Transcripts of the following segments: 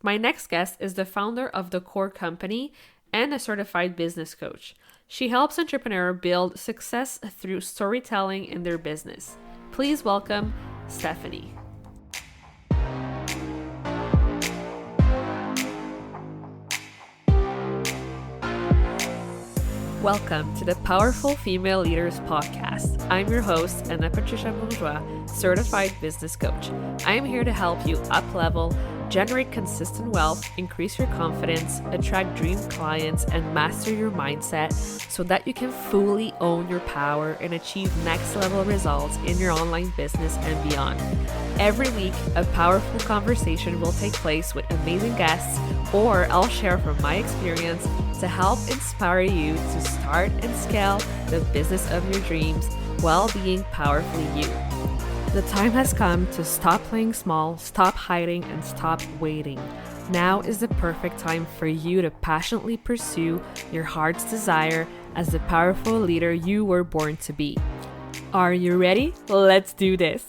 My next guest is the founder of the Core Company and a certified business coach. She helps entrepreneurs build success through storytelling in their business. Please welcome Stephanie. Welcome to the Powerful Female Leaders Podcast. I'm your host, Anna Patricia Bourgeois, certified business coach. I am here to help you up-level, generate consistent wealth, increase your confidence, attract dream clients, and master your mindset so that you can fully own your power and achieve next-level results in your online business and beyond. Every week, a powerful conversation will take place with amazing guests, or I'll share from my experience to help inspire you to start and scale the business of your dreams while being powerfully you. The time has come to stop playing small, stop hiding, and stop waiting. Now is the perfect time for you to passionately pursue your heart's desire as the powerful leader you were born to be. Are you ready? Let's do this.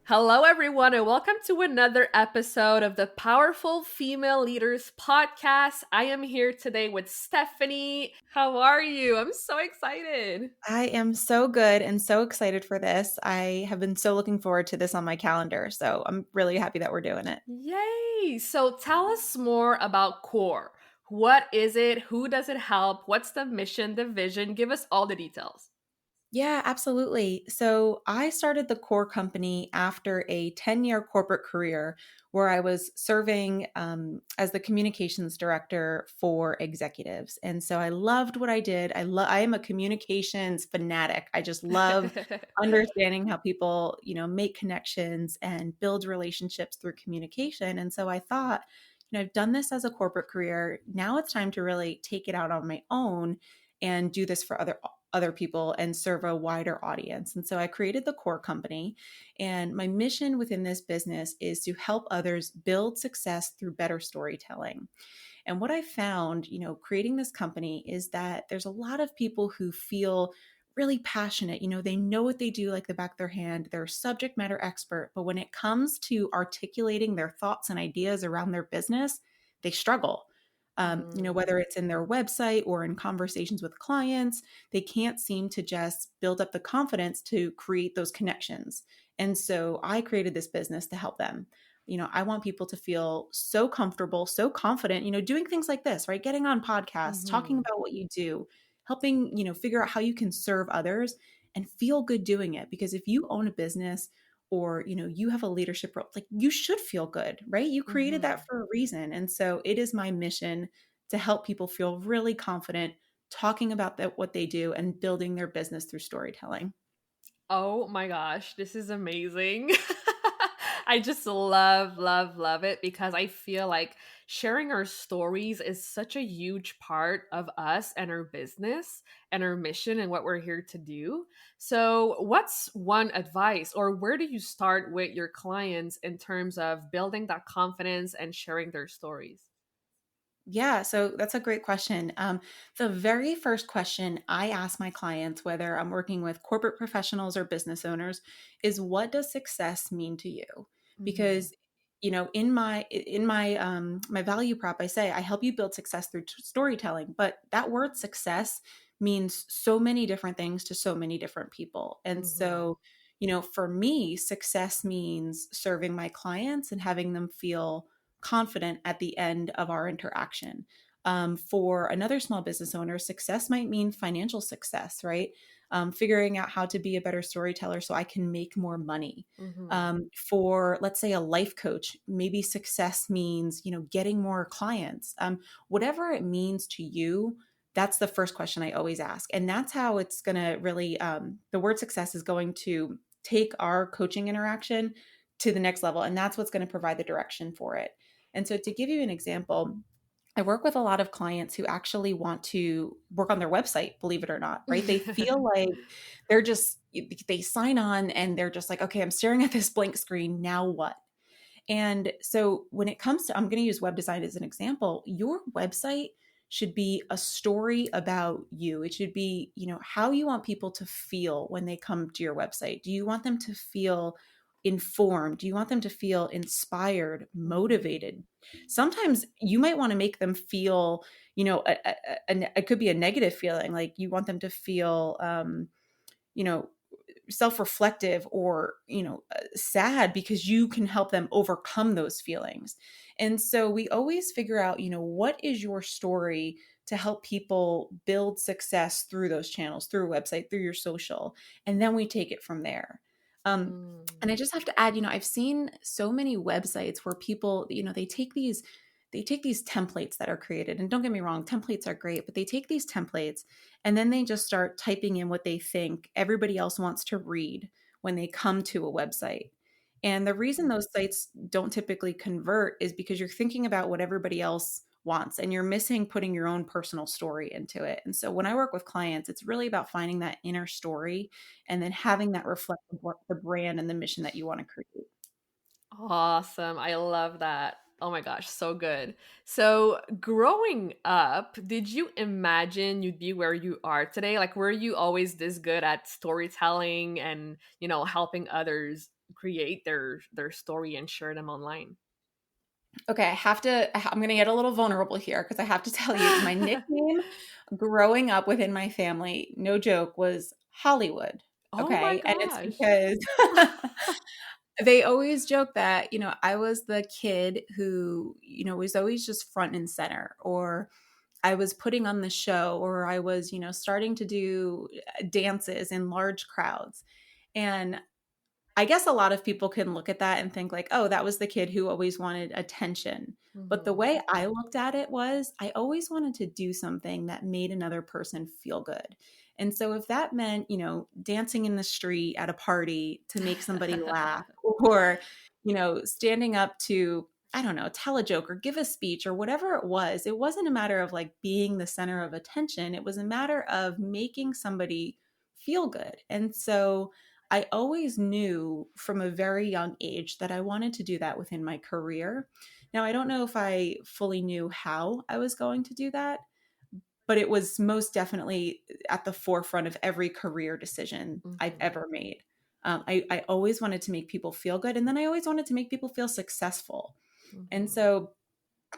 Hello, everyone, and welcome to another episode of the Powerful Female Leaders Podcast. I am here today with Stephanie. How are you? I'm so excited. I am so good and so excited for this. I have been so looking forward to this on my calendar, so I'm really happy that we're doing it. Yay! So tell us more about CORE. What is it? Who does it help? What's the mission, the vision? Give us all the details. Yeah, absolutely. So I started the Core Company after a 10-year corporate career where I was serving as the communications director for executives. And so I loved what I did. I am a communications fanatic. I just love understanding how people, make connections and build relationships through communication. And so I thought, I've done this as a corporate career. Now it's time to really take it out on my own and do this for other people and serve a wider audience. And so I created the Core Company, and my mission within this business is to help others build success through better storytelling. And what I found, creating this company is that there's a lot of people who feel really passionate. They know what they do like the back of their hand. They're a subject matter expert, but when it comes to articulating their thoughts and ideas around their business, they struggle. Whether it's in their website or in conversations with clients, they can't seem to just build up the confidence to create those connections. And so I created this business to help them. I want people to feel so comfortable, so confident, doing things like this, right? Getting on podcasts, talking about what you do, helping, figure out how you can serve others and feel good doing it. Because if you own a business or, you have a leadership role, like you should feel good, right? You created that for a reason. And so it is my mission to help people feel really confident talking about what they do and building their business through storytelling. Oh my gosh, this is amazing. I just love it because I feel like sharing our stories is such a huge part of us and our business and our mission and what we're here to do. So, what's one advice, or where do you start with your clients in terms of building that confidence and sharing their stories? Yeah, so that's a great question. The very first question I ask my clients, whether I'm working with corporate professionals or business owners, is what does success mean to you? Mhm. Because in my value prop, I say I help you build success through storytelling, but that word success means so many different things to so many different people. And Mhm. so, for me, success means serving my clients and having them feel confident at the end of our interaction. For another small business owner, success might mean financial success, right? Figuring out how to be a better storyteller so I can make more money. Mhm. For, let's say, a life coach, maybe success means, getting more clients. Whatever it means to you, that's the first question I always ask. And that's how it's going to really, the word success is going to take our coaching interaction to the next level. And that's what's going to provide the direction for it. And so, to give you an example, I work with a lot of clients who actually want to work on their website, believe it or not, right? They feel like they're just, they sign on and they're just like, okay, I'm staring at this blank screen. Now what? And so, when it comes to, I'm going to use web design as an example, your website should be a story about you. It should be, how you want people to feel when they come to your website. Do you want them to feel informed. You want them to feel inspired, Mhm. motivated. Sometimes you might want to make them feel, it could be a negative feeling. Like you want them to feel, you know, self-reflective or sad, because you can help them overcome those feelings. And so we always figure out, what is your story to help people build success through those channels, through a website, through your social, and then we take it from there. Mm. And I just have to add, I've seen so many websites where people, they take these templates that are created. And don't get me wrong, templates are great, but they take these templates and then they just start typing in what they think everybody else wants to read when they come to a website. And the reason those sites don't typically convert is because you're thinking about what everybody else wants and you're missing putting your own personal story into it. And so when I work with clients, it's really about finding that inner story and then having that reflect the brand and the mission that you want to create. Awesome. I love that. Oh my gosh, so good. So, growing up, did you imagine you'd be where you are today? Like, were you always this good at storytelling and, helping others create their story and share them online? Okay, I'm going to get a little vulnerable here because I have to tell you, my nickname growing up within my family, no joke, was Hollywood. Oh my Okay. And it's gosh. because they always joke that, I was the kid who, was always just front and center, or I was putting on the show, or I was, starting to do dances in large crowds. And I guess a lot of people can look at that and think like, "Oh, that was the kid who always wanted attention." But the Mhm. way I looked at it was I always wanted to do something that made another person feel good. And so if that meant, dancing in the street at a party to make somebody laugh, or, standing up to, I don't know, tell a joke or give a speech or whatever it wasn't a matter of like being the center of attention. It was a matter of making somebody feel good. And so I always knew from a very young age that I wanted to do that within my career. Now, I don't know if I fully knew how I was going to do that, but it was most definitely at the forefront of every career decision I've Mhm. ever made. I always wanted to make people feel good, and then I always wanted to make people feel successful. And Mhm. so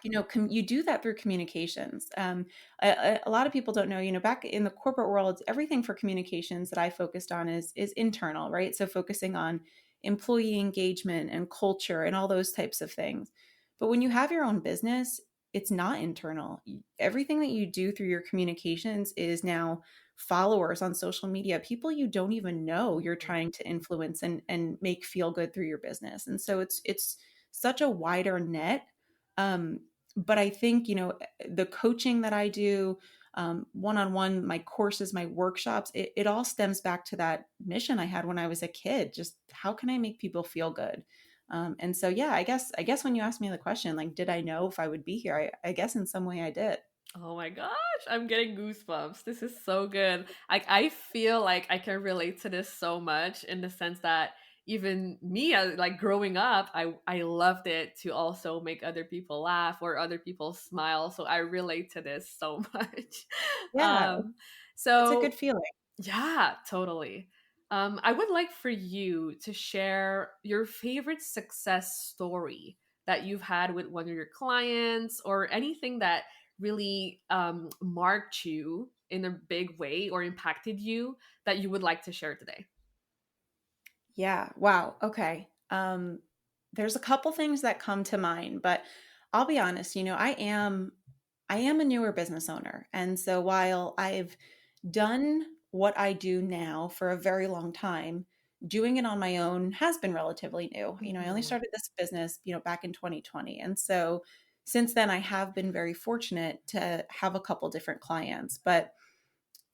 you do that through communications. A lot of people don't know, back in the corporate world, everything for communications that I focused on is internal, right? So focusing on employee engagement and culture and all those types of things. But when you have your own business, it's not internal. Everything that you do through your communications is now followers on social media, people you don't even know you're Mhm. trying to influence and make feel good through your business. And so it's such a wider net. um, but I think, the coaching that I do, one on one, my courses, my workshops, it all stems back to that mission I had when I was a kid. Just how can I make people feel good? And so, yeah, I guess when you asked me the question, like, did I know if I would be here? I guess in some way I did. Oh my gosh, I'm getting goosebumps. This is so good. I feel like I can relate to this so much in the sense that even me, like growing up, I loved it to also make other people laugh or other people smile. So I relate to this so much. Yeah, um, it's a good so feeling. yeah, totally. I would like for you to share your favorite success story that you've had with one of your clients or anything that really marked you in a big way or impacted you that you would like to share today. Yeah. Wow. Okay. There's a couple things that come to mind, but I'll be honest, I am a newer business owner. And so while I've done what I do now for a very long time, doing it on my own has been relatively new. I only Mhm. started this business, back in 2020. And so since then I have been very fortunate to have a couple different clients, but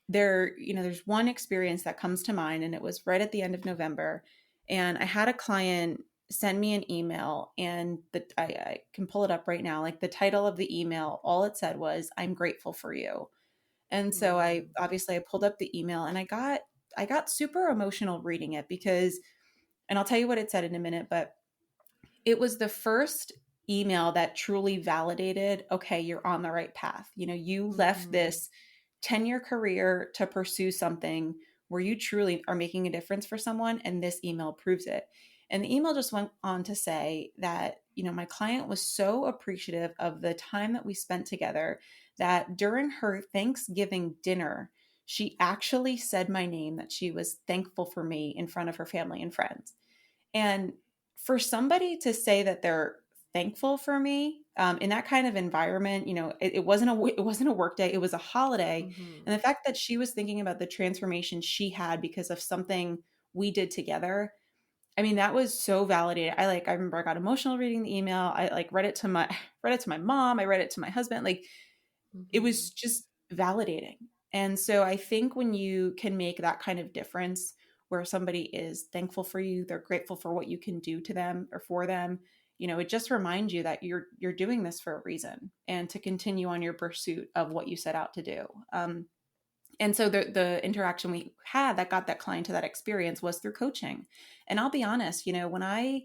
there's one experience that comes to mind, and it was right at the end of November. And I had a client send me an email, and I can pull it up right now. Like the title of the email, all it said was, "I'm grateful for you." And so Mm. I pulled up the email, and I got super emotional reading it because, and I'll tell you what it said in a minute, but it was the first email that truly validated, okay, you're on the right path. You left Mhm. this 10-year career to pursue something where you truly are making a difference for someone, and this email proves it. And the email just went on to say that, my client was so appreciative of the time that we spent together that during her Thanksgiving dinner, she actually said my name, that she was thankful for me in front of her family and friends. And for somebody to say that they're thankful for me in that kind of environment, it wasn't a work day, it was a holiday. Mm-hmm. And the fact that she was thinking about the transformation she had because of something we did together, I mean, that was so validating. I remember I got emotional reading the email. I like read it to my read it to my mom. I read it to my husband. Like, it Mm-hmm. was just validating. And so I think when you can make that kind of difference where somebody is thankful for you, they're grateful for what you can do to them or for them, it just reminds you that you're doing this for a reason and to continue on your pursuit of what you set out to do. And so the interaction we had that got that client to that experience was through coaching. And I'll be honest, when I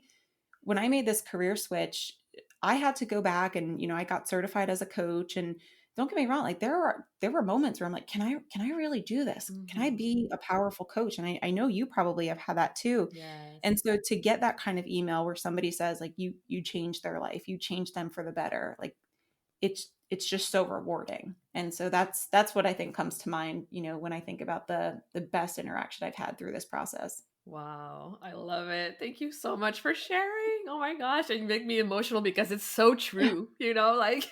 made this career switch, I had to go back and, I got certified as a coach. And don't get me wrong, like there were moments where I'm like, can I really do this? Can I Mm-hmm. be a powerful coach? And I know you probably have had that too. Yes. And so to get that kind of email where somebody says like you changed their life, you changed them for the better, like it's just so rewarding. And so that's what I think comes to mind, when I think about the best interaction I've had through this process. Wow, I love it. Thank you so much for sharing. Oh my gosh, and you make me emotional because it's so true, like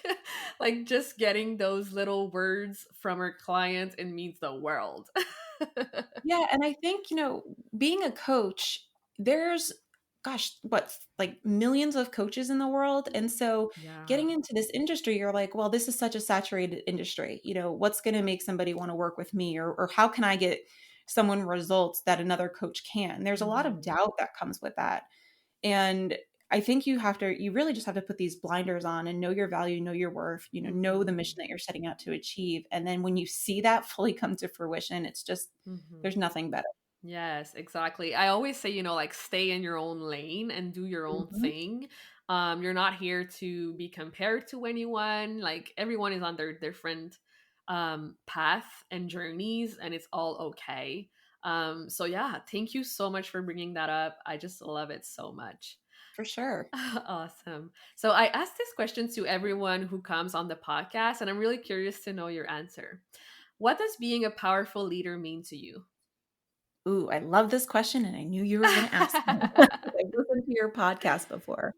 like just getting those little words from our clients, it means the world. Yeah, and I think, being a coach, there's gosh, what, like millions of coaches in the world. And so Yeah. getting into this industry, you're like, well, this is such a saturated industry. What's going to make somebody want to work with me, or how can I get someone results that another coach can? There's a lot of Mhm. doubt that comes with that. And I think you really just have to put these blinders on and know your value, know your worth, know the mission Mhm. that you're setting out to achieve. And then when you see that fully come to fruition, it's just, there's Mhm. nothing better. Yes, exactly. I always say, like stay in your own lane and do your own Mhm. thing. You're not here to be compared to anyone. Like everyone is on their different path and journeys, and it's all okay. So yeah, thank you so much for bringing that up. I just love it so much. For sure. Awesome. So I asked this question to everyone who comes on the podcast, and I'm really curious to know your answer. What does being a powerful leader mean to you? Ooh, I love this question, and I knew you were going to ask me. I've listened to your podcast before.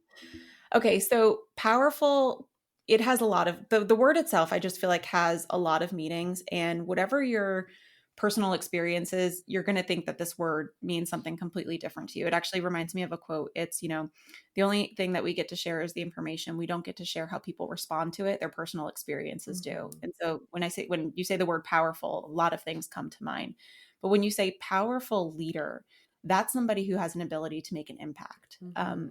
Okay, so powerful, it has a lot of the word itself, I just feel like has a lot of meanings. And whatever your personal experience is, you're going to think that this word means something completely different to you. It actually reminds me of a quote. It's, the only thing that we get to share is the information. We don't get to share how people respond to it. Their personal experiences do. Hmm. And so when you say the word powerful, a lot of things come to mind. But when you say powerful leader, that's somebody who has an ability to make an impact. Hmm.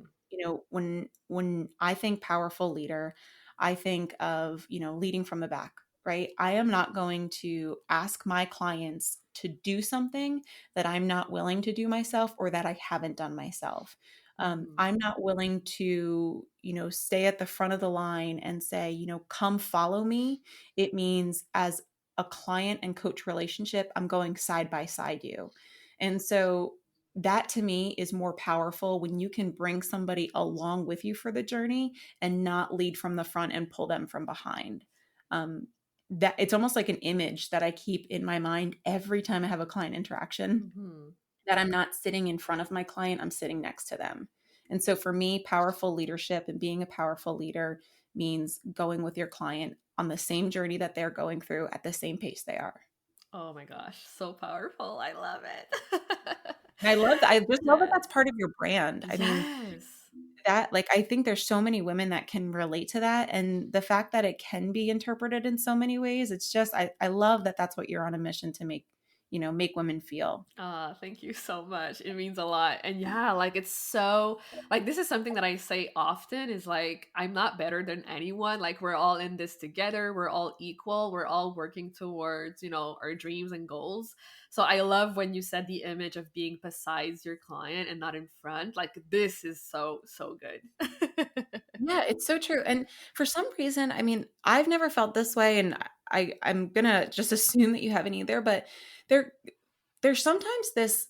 When I think powerful leader, I think of, leading from the back, right? I am not going to ask my clients to do something that I'm not willing to do myself or that I haven't done myself. Hmm. I'm not willing to, stay at the front of the line and say, come follow me. It means as a client and coach relationship, I'm going side by side you. And so that to me is more powerful when you can bring somebody along with you for the journey and not lead from the front and pull them from behind. Um, that it's almost like an image that I keep in my mind every time I have a client interaction, Hmm. that I'm not sitting in front of my client, I'm sitting next to them. And so for me, powerful leadership and being a powerful leader means going with your client on the same journey that they're going through at the same pace they are. Oh my gosh, so powerful. I love it. And I just love that Yes. that's part of your brand. I mean, Yes. that like I think there's so many women that can relate to that, and the fact that it can be interpreted in so many ways, it's just I love that that's what you're on a mission to make women feel. Thank you so much. It means a lot. And yeah, like it's so like this is something that I say often is like I'm not better than anyone. Like we're all in this together. We're all equal. We're all working towards, our dreams and goals. So I love when you said the image of being besides your client and not in front. Like this is so good. Yeah, it's so true. And for some reason, I mean, I've never felt this way, and I'm gonna just assume that you haven't either, but there there's sometimes this,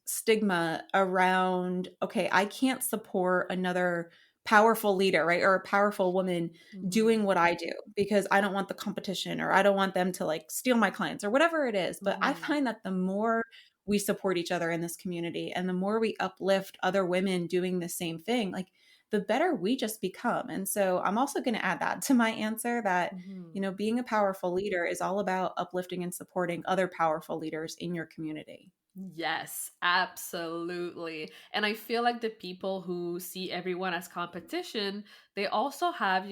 stigma around, okay, I can't support another powerful leader, right? Or a powerful woman Mm-hmm. doing what I do because I don't want the competition or I don't want them to like steal my clients or whatever it is. But I Mm-hmm. find that the more we support each other in this community and the more we uplift other women doing the same thing, like the better we just become. And so I'm also going to add that to my answer that Mm-hmm. being a powerful leader is all about uplifting and supporting other powerful leaders in your community. Yes, absolutely. And I feel like the people who see everyone as competition, they also have,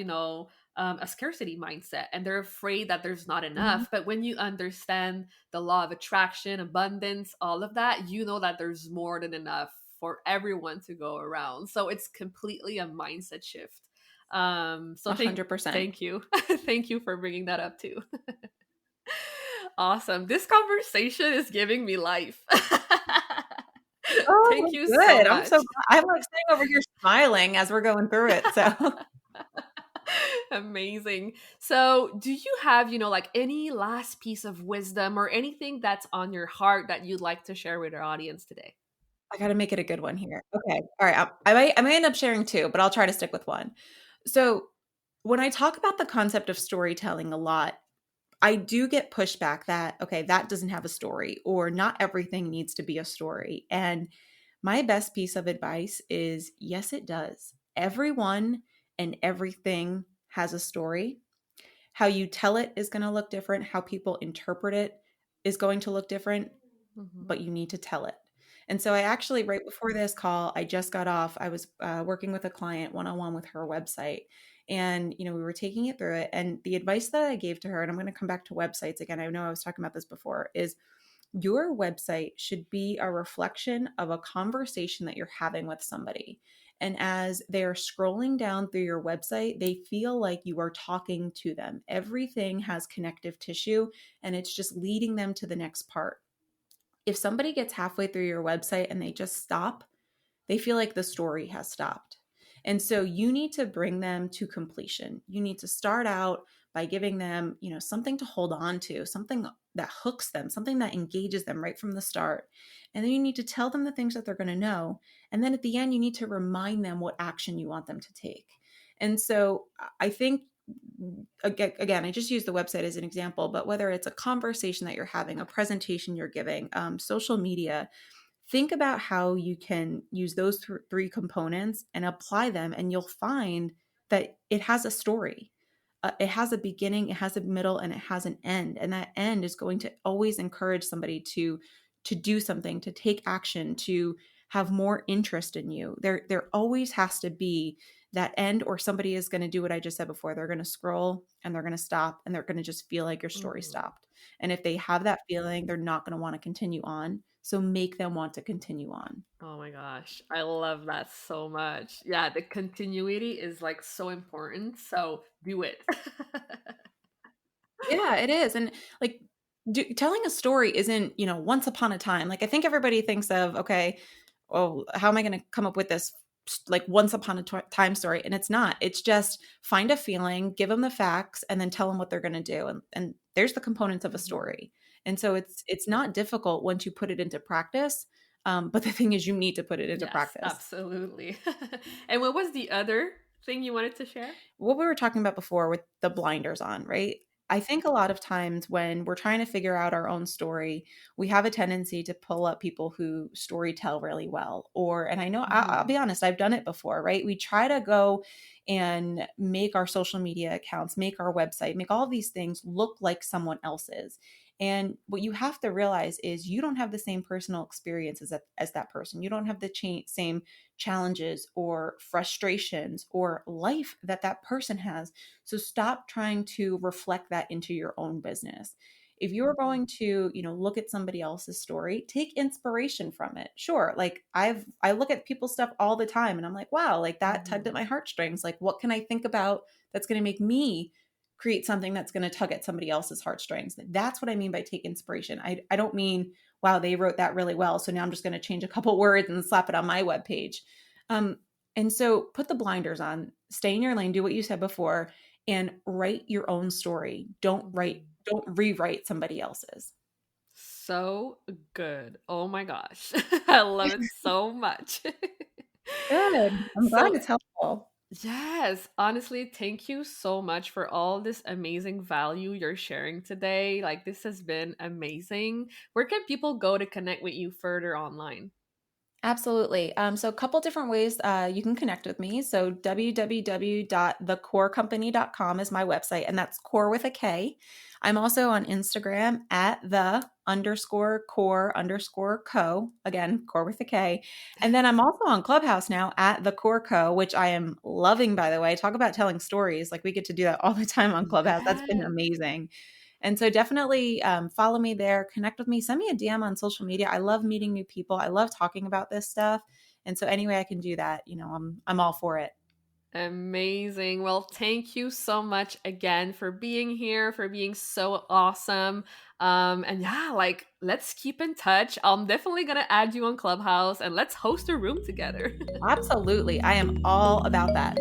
a scarcity mindset and they're afraid that there's not Mhm. enough. But when you understand the law of attraction, abundance, all of that, you know that there's more than enough for everyone to go around. So it's completely a mindset shift. So $100%. thank you. Thank you for bringing that up too. Awesome. This conversation is giving me life. Thank Oh, you so good. I'm so much. glad. I'm like sitting over here smiling as we're going through it. So Amazing. So, do you have, like any last piece of wisdom or anything that's on your heart that you'd like to share with our audience today? I got to make it a good one here. Okay. All right. I may end up sharing two, but I'll try to stick with one. So when I talk about the concept of storytelling a lot, I do get pushback that, okay, that doesn't have a story, or not everything needs to be a story. And my best piece of advice is yes, it does. Everyone and everything has a story. How you tell it is going to look different, how people interpret it is going to look different, Hmm. but you need to tell it. And so I actually, right before this call, I just got off. I was working with a client one on one with her website. And, we were taking it through it. And the advice that I gave to her, and I'm going to come back to websites again, I know I was talking about this before, is your website should be a reflection of a conversation that you're having with somebody. And as they're scrolling down through your website, they feel like you are talking to them. Everything has connective tissue and it's just leading them to the next part. If somebody gets halfway through your website and they just stop, they feel like the story has stopped. And so you need to bring them to completion. You need to start out by giving them, something to hold on to, something that hooks them, something that engages them right from the start. And then you need to tell them the things that they're going to know. And then at the end, you need to remind them what action you want them to take. And so I think, again, I just use the website as an example, but whether it's a conversation that you're having, a presentation you're giving, social media, think about how you can use those three components and apply them, and you'll find that it has a story. It has a beginning, it has a middle, and it has an end. And that end is going to always encourage somebody to do something, to take action, to have more interest in you. There always has to be that end, or somebody is going to do what I just said before. They're going to scroll and they're going to stop and they're going to just feel like your story Hmm. stopped. And if they have that feeling, they're not going to want to continue on. So make them want to continue on. Oh my gosh, I love that so much. Yeah, the continuity is like so important. So do it. Yeah, it is. And like telling a story isn't, once upon a time. Like I think everybody thinks of, okay, oh, how am I going to come up with this like once upon a time story? And it's not. It's just find a feeling, give them the facts, and then tell them what they're going to do. And there's the components of a Mhm. story. And so it's not difficult once you put it into practice. But the thing is, you need to put it into Yes, practice. absolutely. And what was the other thing you wanted to share? What we were talking about before with the blinders on, right? I think a lot of times when we're trying to figure out our own story, we have a tendency to pull up people who story tell really well. And I know, I'll Mhm. be honest, I've done it before, right? We try to go and make our social media accounts, make our website, make all these things look like someone else's. And what you have to realize is you don't have the same personal experience as that person. You don't have the same challenges or frustrations or life that that person has. So stop trying to reflect that into your own business. If you're Mhm. going to, look at somebody else's story, take inspiration from it. Sure, like I look at people's stuff all the time and I'm like, wow, like that tugged at Mhm. my heartstrings. Like what can I think about that's going to make me create something that's going to tug at somebody else's heartstrings? That's what I mean by take inspiration. I don't mean, wow, they wrote that really well, so now I'm just going to change a couple words and slap it on my webpage. Um, and so put the blinders on, stay in your lane, do what you said before, and write your own story. Mhm. Don't rewrite somebody else's. so good. Oh my gosh. I love it so much. Good. I'm glad So, it's helpful. yes, honestly, thank you so much for all this amazing value you're sharing today. Like, this has been amazing. Where can people go to connect with you further online? Absolutely. So a couple different ways you can connect with me. So www.thecorecompany.com is my website, and that's core with a K. I'm also on Instagram at the underscore core underscore co. Again, core with a K. And then I'm also on Clubhouse now at the core co, which I am loving, by the way. Talk about telling stories. Like we get to do that all the time on Clubhouse. That's been Yes. amazing. And so definitely follow me there, connect with me, send me a DM on social media. I love meeting new people. I love talking about this stuff. And so any way I can do that, I'm all for it. Amazing. Well, thank you so much again for being here, for being so awesome. And yeah, like let's keep in touch. I'm definitely gonna add you on Clubhouse and let's host a room together. Absolutely. I am all about that.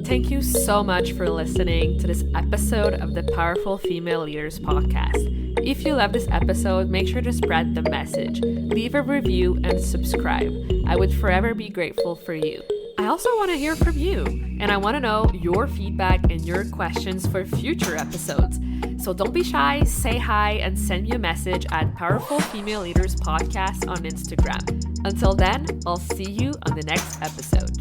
Thank you so much for listening to this episode of the Powerful Female Leaders podcast. If you love this episode, make sure to spread the message, leave a review, and subscribe. I would forever be grateful for you. I also want to hear from you, and I want to know your feedback and your questions for future episodes. So don't be shy, say hi, and send me a message at Powerful Female Leaders Podcast on Instagram. Until then, I'll see you on the next episode.